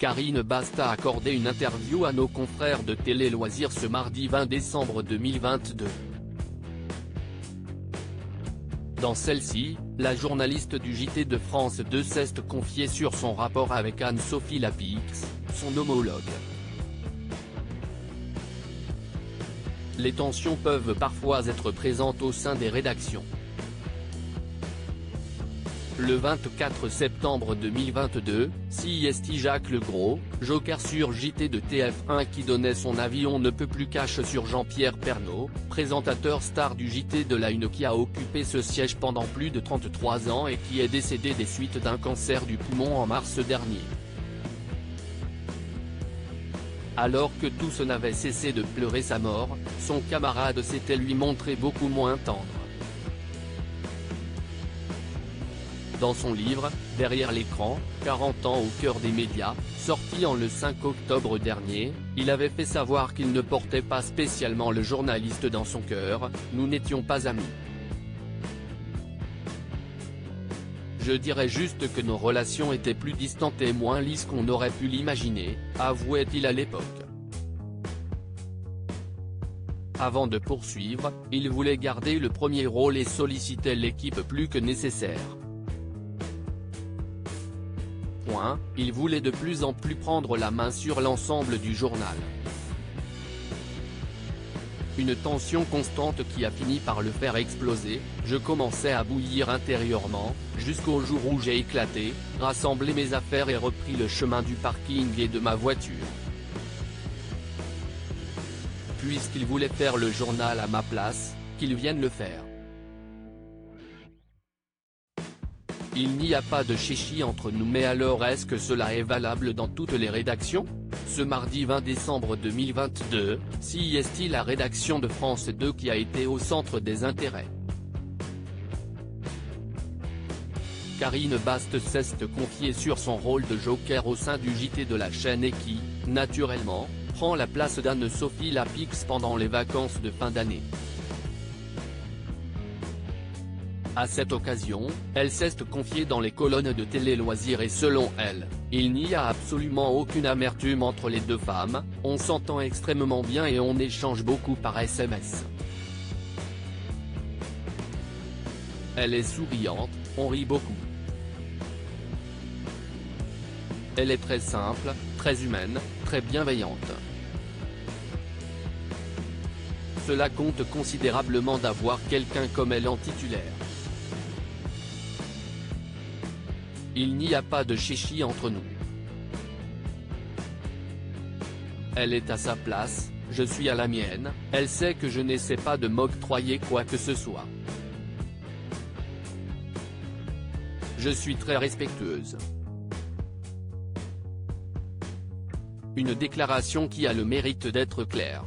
Karine Bast a accordé une interview à nos confrères de Télé Loisirs ce mardi 20 décembre 2022. Dans celle-ci, la journaliste du JT de France 2 s'est confiée sur son rapport avec Anne-Sophie Lapix, son homologue. Les tensions peuvent parfois être présentes au sein des rédactions. Le 24 septembre 2022, CIST Jacques Legros, joker sur JT de TF1 qui donnait son avis on ne peut plus cash sur Jean-Pierre Pernaut, présentateur star du JT de la Une qui a occupé ce siège pendant plus de 33 ans et qui est décédé des suites d'un cancer du poumon en mars dernier. Alors que tous n'avaient cessé de pleurer sa mort, son camarade s'était lui montré beaucoup moins tendre. Dans son livre, Derrière l'écran, 40 ans au cœur des médias, sorti en le 5 octobre dernier, il avait fait savoir qu'il ne portait pas spécialement le journaliste dans son cœur, nous n'étions pas amis. Je dirais juste que nos relations étaient plus distantes et moins lisses qu'on aurait pu l'imaginer, avouait-il à l'époque. Avant de poursuivre, il voulait garder le premier rôle et sollicitait l'équipe plus que nécessaire. Il voulait de plus en plus prendre la main sur l'ensemble du journal. Une tension constante qui a fini par le faire exploser, je commençais à bouillir intérieurement, jusqu'au jour où j'ai éclaté, rassemblé mes affaires et repris le chemin du parking et de ma voiture. Puisqu'il voulait faire le journal à ma place, qu'il vienne le faire. Il n'y a pas de chichi entre nous mais alors est-ce que cela est valable dans toutes les rédactions ? Ce mardi 20 décembre 2022, CIST la rédaction de France 2 qui a été au centre des intérêts. Karine Bast s'est confiée sur son rôle de joker au sein du JT de la chaîne et qui, naturellement, prend la place d'Anne-Sophie Lapix pendant les vacances de fin d'année. À cette occasion, elle s'est confiée dans les colonnes de Télé Loisirs et selon elle, il n'y a absolument aucune amertume entre les deux femmes, on s'entend extrêmement bien et on échange beaucoup par SMS. Elle est souriante, on rit beaucoup. Elle est très simple, très humaine, très bienveillante. Cela compte considérablement d'avoir quelqu'un comme elle en titulaire. Il n'y a pas de chichi entre nous. Elle est à sa place, je suis à la mienne, elle sait que je n'essaie pas de m'octroyer quoi que ce soit. Je suis très respectueuse. Une déclaration qui a le mérite d'être claire.